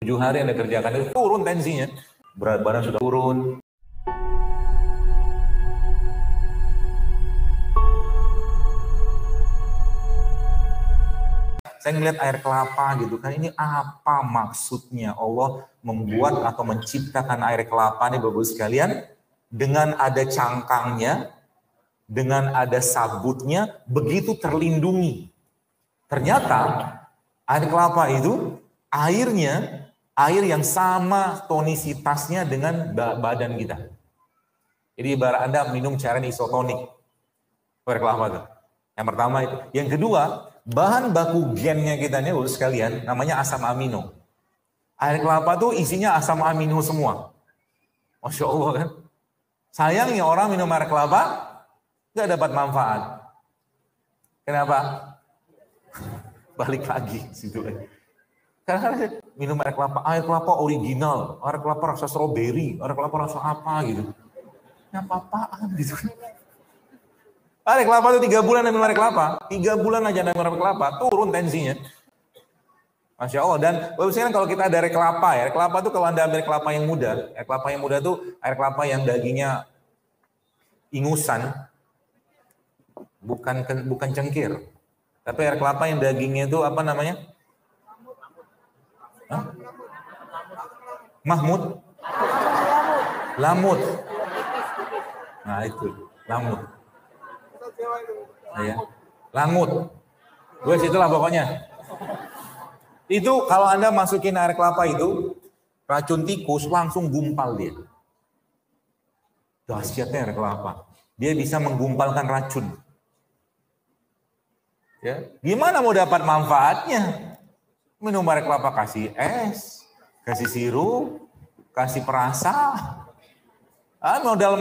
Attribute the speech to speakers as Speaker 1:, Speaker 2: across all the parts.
Speaker 1: 7 hari Anda kerjakan itu turun tensinya. Berat badan sudah turun. Saya ngeliat air kelapa gitu kan, ini apa maksudnya Allah membuat atau menciptakan air kelapa nih Bapak sekalian, dengan ada cangkangnya, dengan ada sabutnya, begitu terlindungi. Ternyata air kelapa itu airnya, air yang sama tonisitasnya dengan badan kita. Jadi ibarat Anda minum cairan isotonik, air kelapa itu. Yang pertama itu. Yang kedua, bahan baku gennya kita nih Bapak sekalian, namanya asam amino. Air kelapa tuh isinya asam amino semua. Masya Allah kan. Sayangnya orang minum air kelapa nggak dapat manfaat. Kenapa? Balik lagi situ. Karena minum air kelapa original, air kelapa rasa stroberi, air kelapa rasa apa gitu. Ya apa-apaan gitu. Air kelapa itu 3 bulan minum air kelapa, 3 bulan aja minum air kelapa, turun tensinya. Masya Allah. Dan sekarang kalau kita ada air kelapa itu kalau Anda ambil kelapa yang muda, air kelapa yang muda itu air kelapa yang dagingnya ingusan, bukan cengkir. Tapi air kelapa yang dagingnya itu apa namanya? Hah? Mahmud? Lamut. Nah itu, lamut. Ya. Langut. Gue situlah pokoknya. Itu kalau Anda masukin air kelapa itu, racun tikus langsung gumpal dia. Dahsyatnya air kelapa. Dia bisa menggumpalkan racun. Ya. Gimana mau dapat manfaatnya? Minum air kelapa kasih es, kasih sirup, kasih perasa.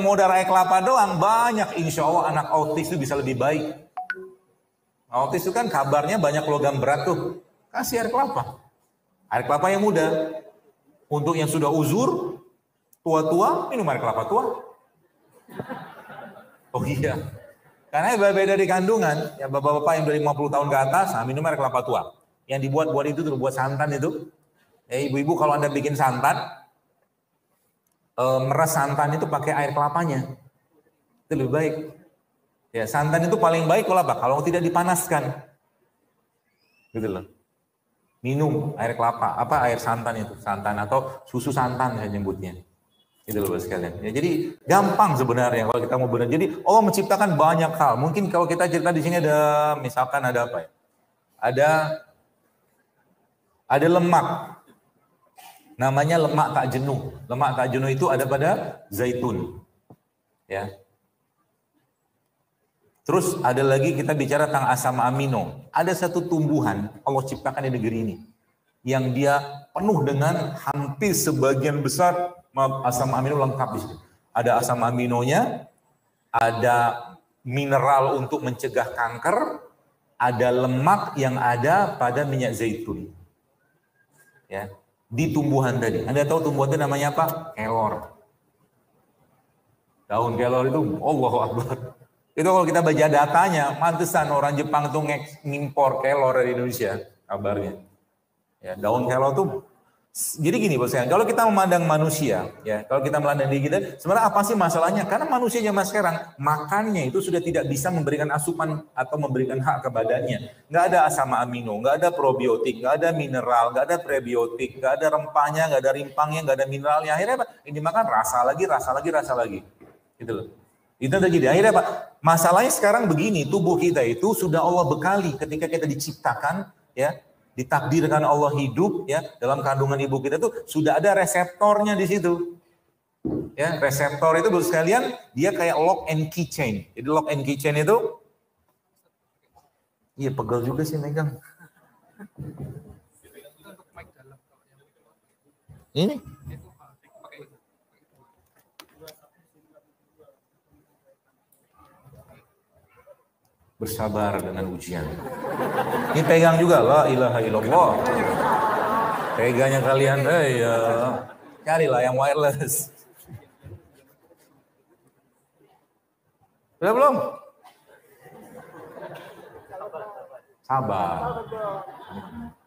Speaker 1: Modal air kelapa doang banyak, insya Allah anak autis itu bisa lebih baik. Autis itu kan kabarnya banyak logam berat tuh. Kasih air kelapa. Air kelapa yang muda. Untuk yang sudah uzur, tua-tua, minum air kelapa tua. Oh iya. Karena beda di kandungan. Ya bapak-bapak yang dari 50 tahun ke atas, minum air kelapa tua. Yang dibuat itu tuh buat santan itu. Ibu-ibu kalau Anda bikin santan, meres santan itu pakai air kelapanya. Itu lebih baik. Ya, santan itu paling baik kalau tidak dipanaskan. Gitu loh. Minum air kelapa, air santan itu, santan atau susu santan saya nyebutnya. Itu loh sekalian. Ya, jadi gampang sebenarnya kalau kita mau benar. Jadi Allah menciptakan banyak hal. Mungkin kalau kita cerita di sini ada misalkan ada apa ya? Ada lemak. Namanya lemak tak jenuh. Lemak tak jenuh itu ada pada zaitun. Ya. Terus ada lagi kita bicara tentang asam amino. Ada satu tumbuhan Allah ciptakan di negeri ini yang dia penuh dengan hampir sebagian besar asam amino lengkap di situ. Ada asam aminonya, ada mineral untuk mencegah kanker, ada lemak yang ada pada minyak zaitun. Ya. Di tumbuhan tadi. Anda tahu tumbuhan itu namanya apa? Kelor. Daun kelor itu Allahu Akbar. Itu kalau kita baca datanya, mantesan orang Jepang itu ngimpor kelor dari Indonesia kabarnya. Ya, daun kelor itu jadi gini Bos, kalau kita memandang manusia, ya, kalau kita memandang diri kita, sebenarnya apa sih masalahnya? Karena manusia zaman sekarang makannya itu sudah tidak bisa memberikan asupan atau memberikan hak ke badannya. Nggak ada asam amino, nggak ada probiotik, nggak ada mineral, nggak ada prebiotik, nggak ada rempahnya, nggak ada rimpangnya, nggak ada mineralnya. Akhirnya apa? Ini makan rasa lagi. Gitu loh. Itu terjadi. Akhirnya apa? Masalahnya sekarang begini, tubuh kita itu sudah Allah bekali ketika kita diciptakan, ya. Ditakdirkan Allah hidup ya dalam kandungan ibu kita tuh sudah ada reseptornya di situ. Ya, reseptor itu Bapak sekalian dia kayak lock and key chain. Jadi lock and key chain itu iya pegel juga sih megang. Ini bersabar dengan ujian. Ini pegang juga, la ilaha illallah. Pegangnya kalian, ya carilah yang wireless. Udah belum? Sabar.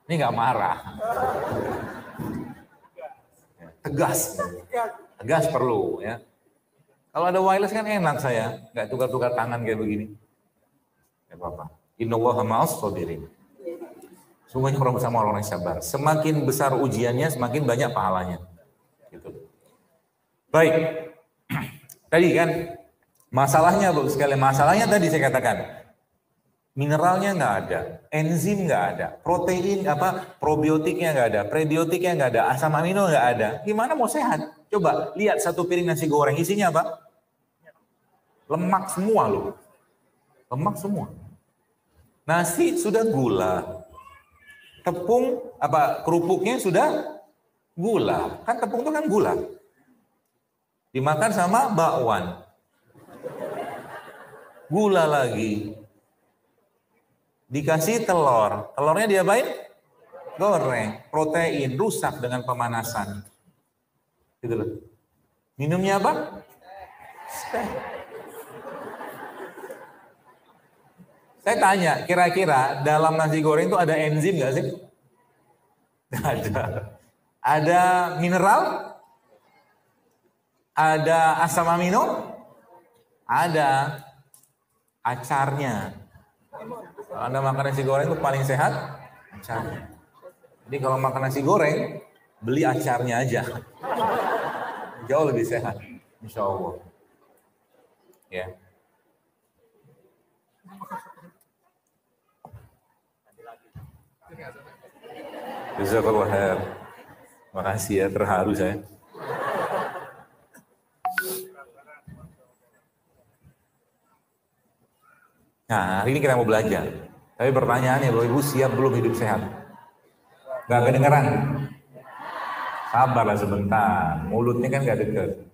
Speaker 1: Ini nggak marah. tegas. Tegas perlu ya. Kalau ada wireless kan enak saya, nggak tukar-tukar tangan kayak begini. Gak apa-apa. Innallaha ma'as sabirin. Sungguhnya orang bersama orang yang sabar. Semakin besar ujiannya, semakin banyak pahalanya. Gitu. Baik. Tadi kan masalahnya Bapak sekalian, masalahnya tadi saya katakan mineralnya nggak ada, enzim nggak ada, protein probiotiknya nggak ada, prebiotiknya nggak ada, asam amino nggak ada. Gimana mau sehat? Coba lihat satu piring nasi goreng isinya apa? Lemak semua loh. Lemak semua. Nasi sudah gula. Tepung kerupuknya sudah gula. Kan tepung itu kan gula. Dimakan sama bakwan. Gula lagi. Dikasih telur. Telurnya diapain? Goreng. Protein. Rusak dengan pemanasan. Gitu loh. Minumnya apa? Teh. Saya tanya, kira-kira dalam nasi goreng itu ada enzim nggak sih? Nggak ada. Ada mineral? Ada asam amino? Ada. Acarnya. Kalau Anda makan nasi goreng itu paling sehat acarnya. Jadi kalau makan nasi goreng, beli acarnya aja. Jauh lebih sehat, insya Allah. Ya. Jazakallah khair. Makasih ya, terharu saya. Nah, hari ini kita mau belajar. Tapi pertanyaannya, Bapak Ibu siap belum hidup sehat? Gak kedengeran? Sabarlah sebentar, mulutnya kan gak deket.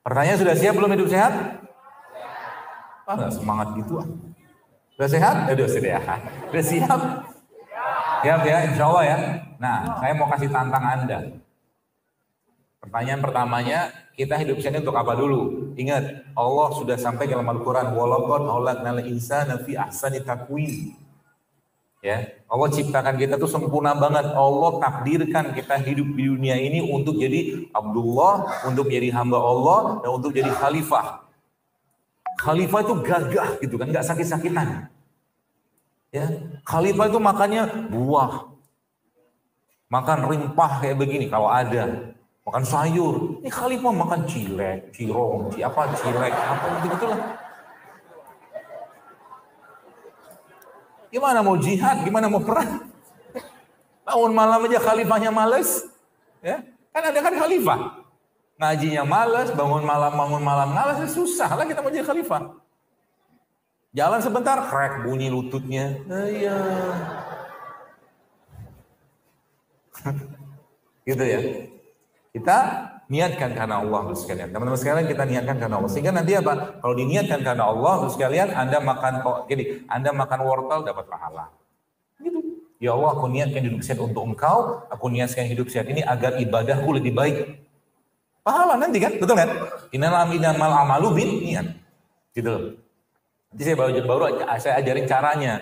Speaker 1: Pertanyaan, sudah siap belum hidup sehat? Gak semangat gitu. Sudah sehat? Sudah siap? Siap ya, insya Allah ya. Nah, saya mau kasih tantang Anda. Pertanyaan pertamanya, kita hidup sehat untuk apa dulu? Ingat, Allah sudah sampai dalam Al-Quran, walaqad khalaqnal insana fi ahsani taqwim. Ya, Allah ciptakan kita tuh sempurna banget. Allah takdirkan kita hidup di dunia ini untuk jadi Abdullah, untuk jadi hamba Allah, dan untuk jadi khalifah. Khalifah itu gagah gitu kan, nggak sakit-sakitan. Ya, khalifah itu makannya buah, makan rempah kayak begini kalau ada, makan sayur. Ini khalifah makan cilek, cirong, cilek, apa gitu-gitulah. Gimana mau jihad, gimana mau perang? Bangun malam aja khalifahnya males, ya kan ada kan khalifah, ngajinya males, bangun malam males, susah lah kita mau jadi khalifah. Jalan sebentar, krek bunyi lututnya. Iya. Gitu ya. Kita niatkan karena Allah sekalian. Teman-teman sekalian kita niatkan karena Allah. Sehingga nanti apa? Kalau diniatkan karena Allah sekalian, Anda makan wortel dapat pahala. Gitu. Ya Allah, aku niatkan hidup sehat untuk Engkau. Aku niatkan hidup sehat ini agar ibadahku lebih baik. Pahala nanti kan, betul kan? Innamal a'malu binniyat. Gitu loh. Nanti saya ajarin caranya.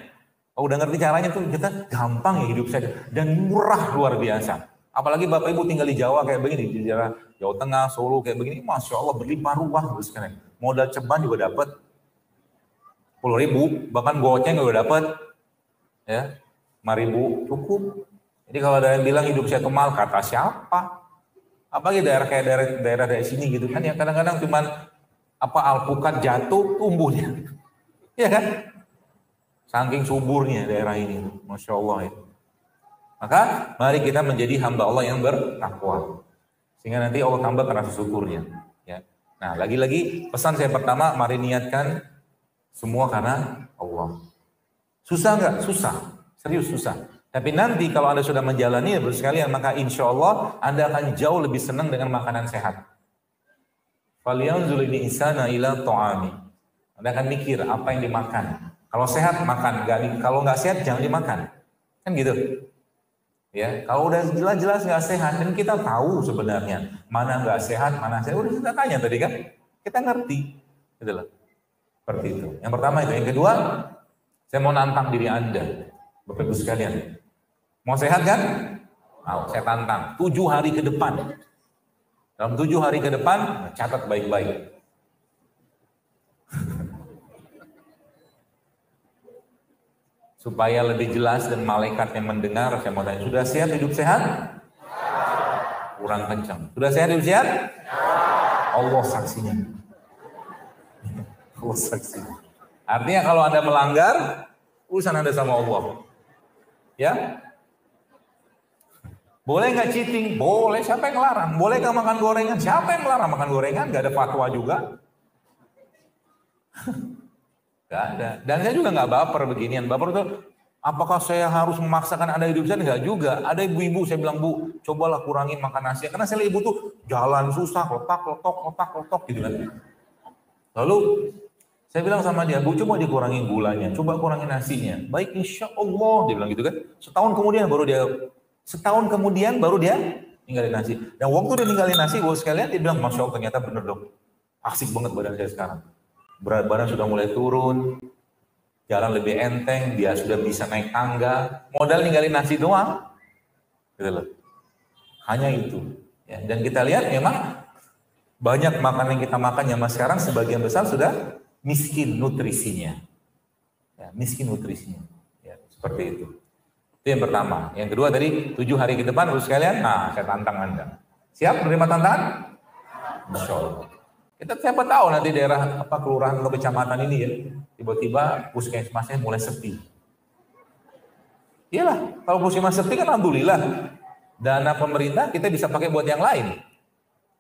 Speaker 1: Udah ngerti caranya tuh kita gampang ya hidup sehat dan murah luar biasa. Apalagi Bapak Ibu tinggal di Jawa kayak begini, di daerah Jawa Tengah, Solo kayak begini, Masya Allah berlimpah ruah sekarang. Modal ceban juga dapat 10.000, bahkan goceng juga dapat ya 5.000 cukup. Jadi kalau ada yang bilang hidup sehat kemal, kata siapa? Apalagi daerah sini gitu kan, ya kadang-kadang cuman alpukat jatuh tumbuhnya. Iya kan? Saking suburnya daerah ini. Masya Allah ya. Maka mari kita menjadi hamba Allah yang bertakwa. Sehingga nanti Allah tambah rasa syukurnya. Ya. Nah lagi-lagi pesan saya pertama, mari niatkan semua karena Allah. Susah nggak? Susah. Serius susah. Tapi nanti kalau Anda sudah menjalani sekalian, maka insya Allah Anda akan jauh lebih senang dengan makanan sehat. Falyanzuril insana ila ta'ami. Anda akan mikir apa yang dimakan. Kalau sehat makan, kalau nggak sehat jangan dimakan. Kan gitu. Ya, kalau udah jelas-jelas nggak sehat, dan kita tahu sebenarnya mana nggak sehat, mana sehat. Udah kita tanya tadi kan, kita ngerti. Gitu loh. Seperti itu. Yang pertama itu. Yang kedua, saya mau nantang diri Anda, Bapak Ibu sekalian. Mau sehat kan? Saya tantang 7 hari ke depan. Dalam 7 hari ke depan, catat baik-baik. Supaya lebih jelas dan malaikat yang mendengar, saya mau tanya, sudah sehat, hidup sehat? Kurang kencang. Sudah sehat, hidup sehat? Allah saksinya. Allah saksinya. Artinya kalau Anda melanggar, urusan Anda sama Allah. Ya? Boleh nggak cheating? Boleh. Siapa yang ngelarang? Boleh nggak makan gorengan? Siapa yang melarang makan gorengan? Nggak ada fatwa juga. Nggak ada. Dan saya juga nggak baper beginian. Baper tuh, apakah saya harus memaksakan Anda hidup sehat? Nggak juga. Ada ibu-ibu, saya bilang, Bu, cobalah kurangin makan nasi. Karena saya lihat ibu tuh jalan susah, letak gitu kan. Lalu saya bilang sama dia, Bu, coba dikurangin gulanya, coba kurangin nasinya. Baik, insya Allah, dia bilang gitu kan. Setahun kemudian baru dia ninggalin nasi. Dan waktu dia ninggalin nasi, baru sekalian dia bilang, Masya Allah, ternyata bener dong. Asik banget badan saya sekarang. Berat badan sudah mulai turun, jalan lebih enteng, dia sudah bisa naik tangga, modal ninggalin nasi doang. Gitu loh. Hanya itu. Ya, dan kita lihat memang banyak makanan yang kita makan zaman sekarang sebagian besar sudah miskin nutrisinya. Ya, miskin nutrisinya. Ya, seperti itu. Itu yang pertama. Yang kedua tadi 7 hari ke depan harus sekalian, nah saya tantang Anda. Siap menerima tantangan? Masya Allah. Kita siapa tahu nanti daerah kelurahan atau kecamatan ini ya, tiba-tiba puskesmasnya mulai sepi. Iyalah, kalau puskesmas sepi kan alhamdulillah. Dana pemerintah kita bisa pakai buat yang lain.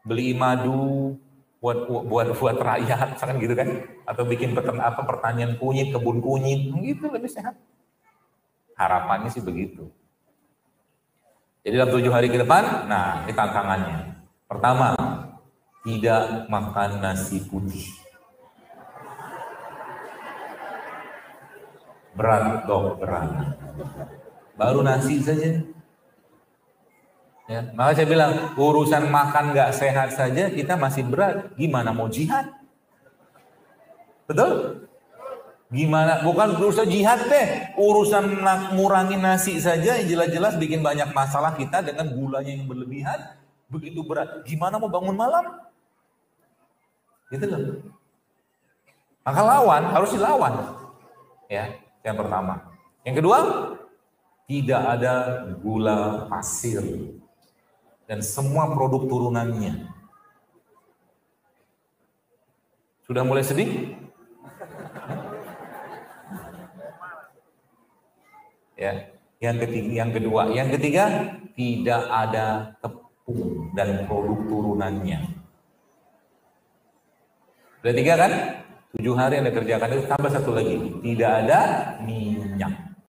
Speaker 1: Beli madu buat rakyat, misalkan gitu kan, atau bikin pertanian kunyit, kebun kunyit, gitu lebih sehat. Harapannya sih begitu. Jadi dalam 7 hari ke depan, nah ini tantangannya. Pertama, tidak makan nasi putih. Berat dong, berat. Baru nasi saja. Ya, maka saya bilang, urusan makan nggak sehat saja kita masih berat. Gimana mau jihad? Betul? Gimana? Bukan urusan jihad deh. Urusan ngurangin nasi saja jelas-jelas bikin banyak masalah kita dengan gulanya yang berlebihan. Begitu berat. Gimana mau bangun malam? Gitu loh. Maka lawan, harus dilawan. Ya, yang pertama. Yang kedua, tidak ada gula pasir dan semua produk turunannya. Sudah mulai sedih? Ya. Yang ketiga, tidak ada tepung dan produk turunannya. Udah 3 kan? 7 hari Anda kerjakan itu, tambah 1 lagi. Tidak ada minyak.